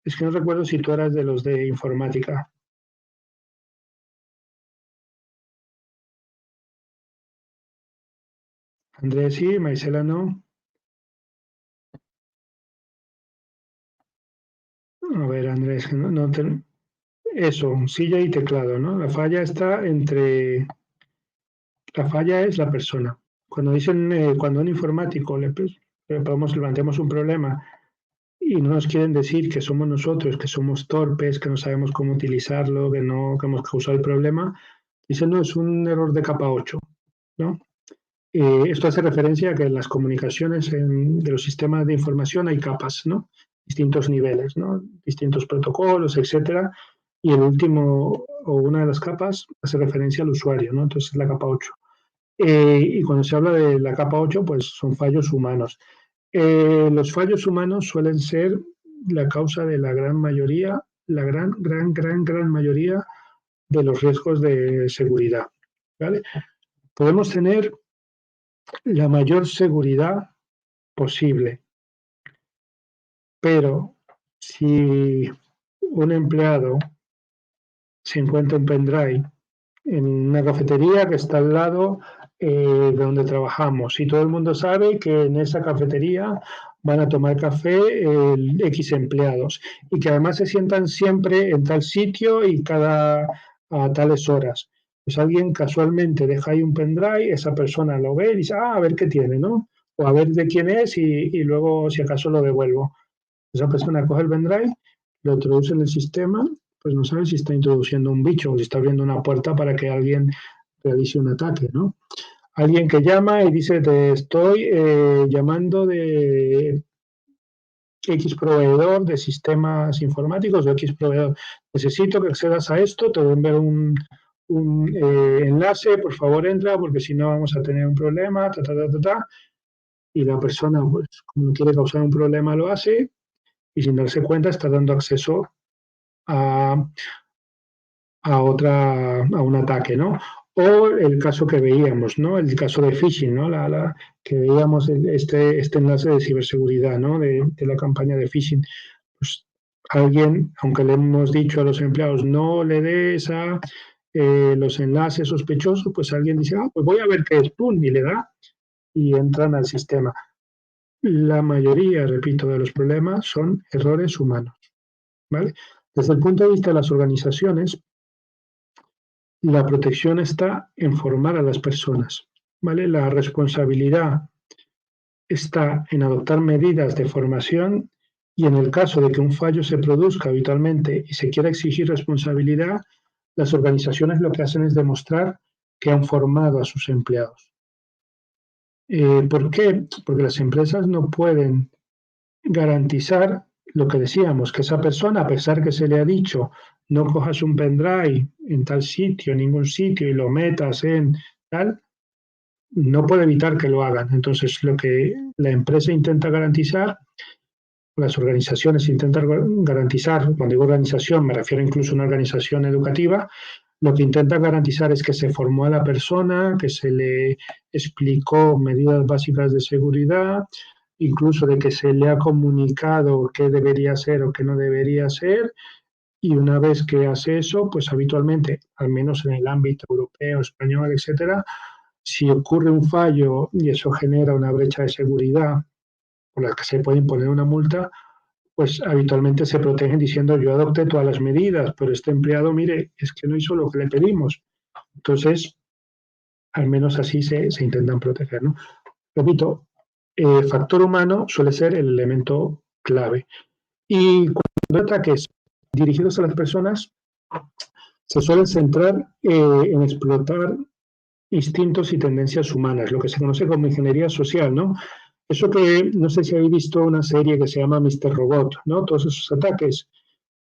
Es que no recuerdo si tú eras de los de informática. Andrés sí, Maisela no. A ver, Andrés, que eso, silla y teclado, ¿no? La falla es la persona. Cuando dicen, cuando a un informático planteamos un problema y no nos quieren decir que somos nosotros, que somos torpes, que no sabemos cómo utilizarlo, que hemos causado el problema, dicen, no, es un error de capa 8, ¿no? Esto hace referencia a que en las comunicaciones de los sistemas de información hay capas, ¿no? Distintos niveles, ¿no? Distintos protocolos, etcétera. Y el último, o una de las capas, hace referencia al usuario, ¿no? Entonces es la capa 8. Y cuando se habla de la capa 8, pues son fallos humanos. Los fallos humanos suelen ser la causa de la gran mayoría, la gran mayoría de los riesgos de seguridad, ¿vale? Podemos tener la mayor seguridad posible, pero si un empleado se encuentra un pendrive en una cafetería que está al lado de donde trabajamos y todo el mundo sabe que en esa cafetería van a tomar café X empleados y que además se sientan siempre en tal sitio y a tales horas. Pues alguien casualmente deja ahí un pendrive, esa persona lo ve y dice, a ver qué tiene, ¿no? O a ver de quién es y luego si acaso lo devuelvo. Esa persona coge el pendrive, lo introduce en el sistema, pues no sabe si está introduciendo un bicho o si está abriendo una puerta para que alguien realice un ataque, ¿no? Alguien que llama y dice, te estoy llamando de X proveedor de sistemas informáticos o X proveedor. Necesito que accedas a esto, te voy a enviar un enlace, por favor entra, porque si no vamos a tener un problema, y la persona, pues, como no quiere causar un problema, lo hace, y sin darse cuenta está dando acceso a, a un ataque, ¿no? O el caso que veíamos, ¿no? El caso de phishing, ¿no? Que veíamos este enlace de ciberseguridad, ¿no? De la campaña de phishing. Pues alguien, aunque le hemos dicho a los empleados, no le des a los enlaces sospechosos, pues alguien dice, pues voy a ver qué es, pum, y le da, y entran al sistema. La mayoría, repito, de los problemas son errores humanos, ¿vale? Desde el punto de vista de las organizaciones, la protección está en formar a las personas, ¿vale? La responsabilidad está en adoptar medidas de formación y en el caso de que un fallo se produzca habitualmente y se quiera exigir responsabilidad, las organizaciones lo que hacen es demostrar que han formado a sus empleados. ¿Por qué? Porque las empresas no pueden garantizar lo que decíamos, que esa persona, a pesar que se le ha dicho, no cojas un pendrive en tal sitio, en ningún sitio, y lo metas en tal, no puede evitar que lo hagan. Entonces, lo que la empresa intenta garantizar, las organizaciones intentan garantizar, cuando digo organización me refiero incluso a una organización educativa, lo que intenta garantizar es que se formó a la persona, que se le explicó medidas básicas de seguridad, incluso de que se le ha comunicado qué debería ser o qué no debería ser, y una vez que hace eso, pues habitualmente, al menos en el ámbito europeo, español, etcétera, si ocurre un fallo y eso genera una brecha de seguridad por la que se puede imponer una multa, pues habitualmente se protegen diciendo yo adopté todas las medidas, pero este empleado, mire, es que no hizo lo que le pedimos. Entonces, al menos así se intentan proteger, ¿no? Repito, el factor humano suele ser el elemento clave. Y cuando hay ataques dirigidos a las personas, se suelen centrar en explotar instintos y tendencias humanas, lo que se conoce como ingeniería social, ¿no? Eso que no sé si habéis visto una serie que se llama Mr. Robot, ¿no? Todos esos ataques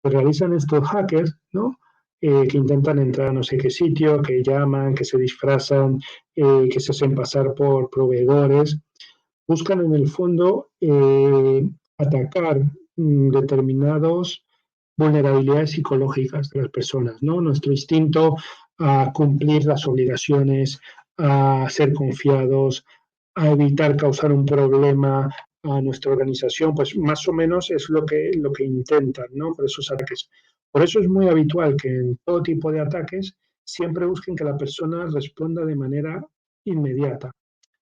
que realizan estos hackers, ¿no? Que intentan entrar a no sé qué sitio, que llaman, que se disfrazan, que se hacen pasar por proveedores, buscan en el fondo atacar determinados vulnerabilidades psicológicas de las personas, ¿no? Nuestro instinto a cumplir las obligaciones, a ser confiados, a evitar causar un problema a nuestra organización, pues más o menos es lo que intentan, ¿no? Por esos ataques. Por eso es muy habitual que en todo tipo de ataques siempre busquen que la persona responda de manera inmediata,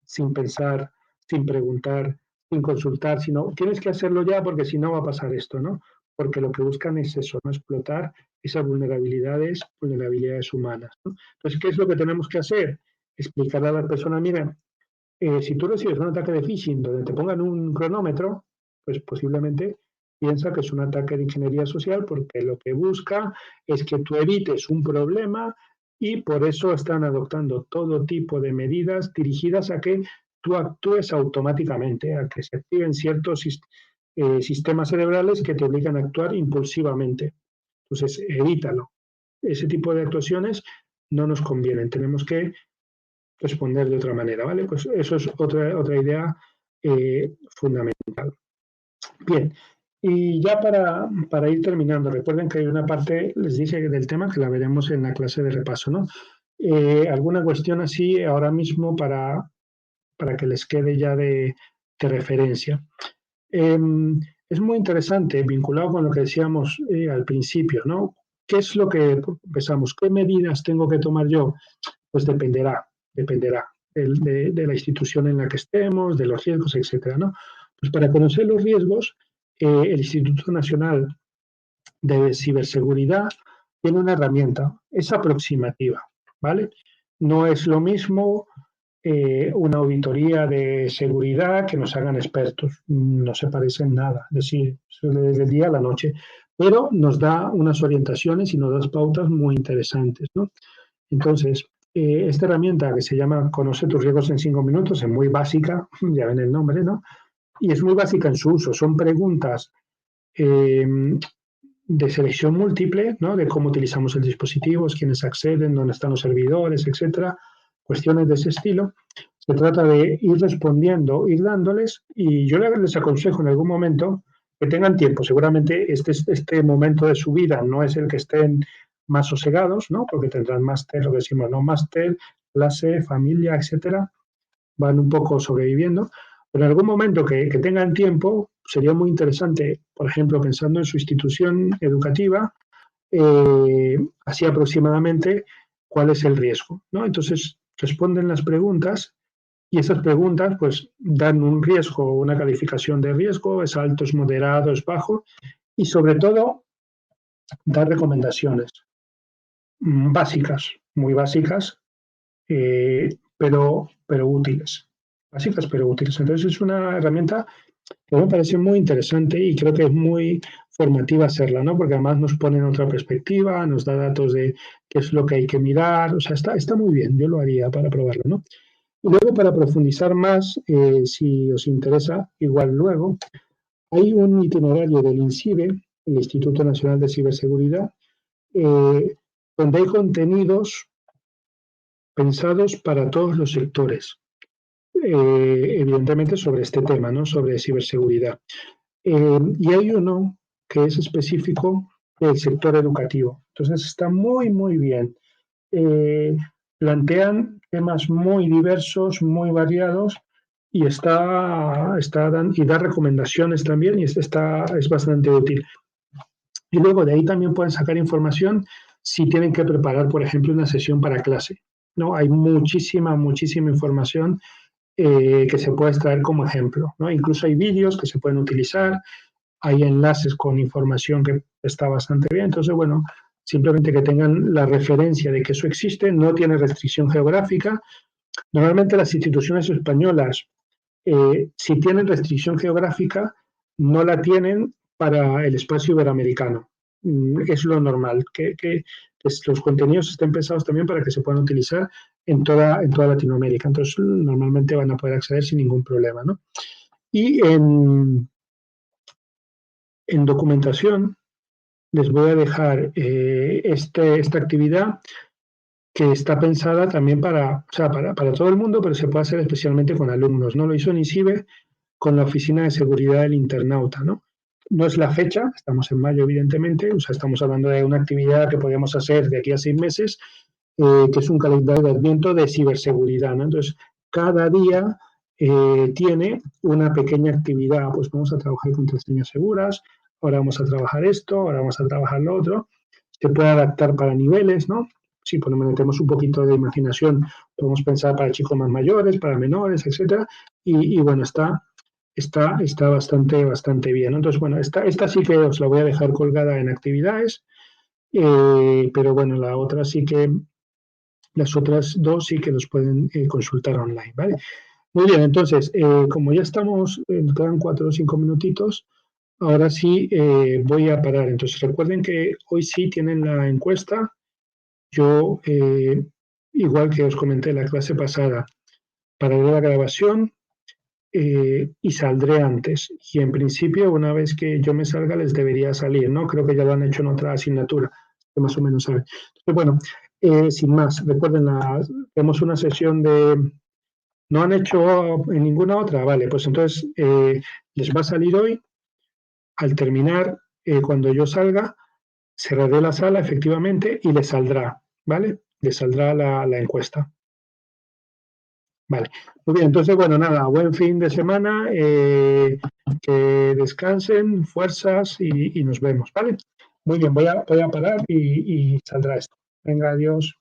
sin pensar, sin preguntar, sin consultar, sino tienes que hacerlo ya porque si no va a pasar esto, ¿no? porque lo que buscan es eso, no explotar esas vulnerabilidades humanas, ¿no? Entonces, ¿qué es lo que tenemos que hacer? Explicarle a la persona, mira, si tú recibes un ataque de phishing donde te pongan un cronómetro, pues posiblemente piensa que es un ataque de ingeniería social porque lo que busca es que tú evites un problema y por eso están adoptando todo tipo de medidas dirigidas a que tú actúes automáticamente, a que se activen ciertos sistemas cerebrales que te obligan a actuar impulsivamente. Entonces, evítalo. Ese tipo de actuaciones no nos convienen. Tenemos que responder de otra manera, ¿vale? Pues eso es otra idea fundamental. Bien, y ya para ir terminando, recuerden que hay una parte, les dije del tema, que la veremos en la clase de repaso, ¿no? Alguna cuestión así ahora mismo para que les quede ya de referencia. Es muy interesante, vinculado con lo que decíamos al principio, ¿no? ¿Qué es lo que pensamos? ¿Qué medidas tengo que tomar yo? Pues dependerá de la institución en la que estemos, de los riesgos, etcétera, ¿no? Pues para conocer los riesgos, el Instituto Nacional de Ciberseguridad tiene una herramienta, es aproximativa, ¿vale? No es lo mismo una auditoría de seguridad que nos hagan expertos, no se parece en nada, es decir, desde el día a la noche, pero nos da unas orientaciones y nos da pautas muy interesantes, ¿no? Entonces, esta herramienta que se llama Conoce tus riesgos en 5 minutos es muy básica, ya ven el nombre, ¿no? Y es muy básica en su uso. Son preguntas eh, de selección múltiple, ¿no? De cómo utilizamos el dispositivo, quiénes acceden, dónde están los servidores, etcétera. Cuestiones de ese estilo. Se trata de ir respondiendo, ir dándoles, y yo les aconsejo en algún momento que tengan tiempo. Seguramente este momento de su vida no es el que estén más sosegados, ¿no? Porque tendrán máster, lo que decimos, ¿no? Máster, clase, familia, etcétera. Van un poco sobreviviendo. Pero en algún momento que tengan tiempo, sería muy interesante, por ejemplo, pensando en su institución educativa, así aproximadamente, cuál es el riesgo, ¿no? Entonces, responden las preguntas y esas preguntas pues dan un riesgo, una calificación de riesgo, es alto, es moderado, es bajo, y sobre todo dar recomendaciones básicas, muy básicas, pero útiles. Básicas pero útiles. Entonces es una herramienta que me parece muy interesante y creo que es muy formativa hacerla, ¿no? Porque además nos pone en otra perspectiva, nos da datos de qué es lo que hay que mirar, o sea, está muy bien, yo lo haría para probarlo, ¿no? Y luego, para profundizar más, si os interesa, igual luego, hay un itinerario del INCIBE, el Instituto Nacional de Ciberseguridad, eh, donde hay contenidos pensados para todos los sectores, evidentemente sobre este tema, ¿no? Sobre ciberseguridad. Y hay uno que es específico del sector educativo. Entonces está muy, muy bien. Eh, Plantean temas muy diversos, muy variados y y da recomendaciones también y es bastante útil. Y luego de ahí también pueden sacar información si tienen que preparar, por ejemplo, una sesión para clase. ¿No? Hay muchísima información que se puede extraer como ejemplo. ¿No? Incluso hay vídeos que se pueden utilizar, hay enlaces con información que está bastante bien. Entonces, bueno, simplemente que tengan la referencia de que eso existe, no tiene restricción geográfica. Normalmente las instituciones españolas, si tienen restricción geográfica, no la tienen para el espacio iberoamericano. Es lo normal, que los contenidos estén pensados también para que se puedan utilizar en toda Latinoamérica. Entonces, normalmente van a poder acceder sin ningún problema, ¿no? Y en documentación les voy a dejar esta actividad que está pensada también para todo el mundo, pero se puede hacer especialmente con alumnos, ¿no? Lo hizo NICIBE con la Oficina de Seguridad del Internauta, ¿no? No es la fecha, estamos en mayo, evidentemente, o sea, estamos hablando de una actividad que podríamos hacer de aquí a 6 meses, que es un calendario de Adviento de ciberseguridad, ¿no? Entonces, cada día tiene una pequeña actividad, pues vamos a trabajar con contraseñas seguras, ahora vamos a trabajar esto, ahora vamos a trabajar lo otro, se puede adaptar para niveles, ¿no? Si metemos un poquito de imaginación, podemos pensar para chicos más mayores, para menores, etcétera, y bueno, está está bastante bien. Entonces, bueno, esta sí que os la voy a dejar colgada en actividades, pero bueno, la otra sí que, las otras dos sí que los pueden consultar online, ¿vale? Muy bien, entonces, como ya estamos, nos quedan 4 o 5 minutitos, ahora sí voy a parar. Entonces, recuerden que hoy sí tienen la encuesta. Yo, igual que os comenté la clase pasada, pararé la grabación y saldré antes. Y en principio, una vez que yo me salga, les debería salir, ¿no? Creo que ya lo han hecho en otra asignatura, que más o menos saben. Entonces, bueno, sin más, recuerden, tenemos una sesión de... ¿No han hecho en ninguna otra? Vale, pues entonces les va a salir hoy. Al terminar, cuando yo salga, cerraré la sala efectivamente y les saldrá, ¿vale? Les saldrá la encuesta. Vale, muy bien, entonces, bueno, nada, buen fin de semana, que descansen, fuerzas y nos vemos, ¿vale? Muy bien, voy a parar y saldrá esto. Venga, adiós.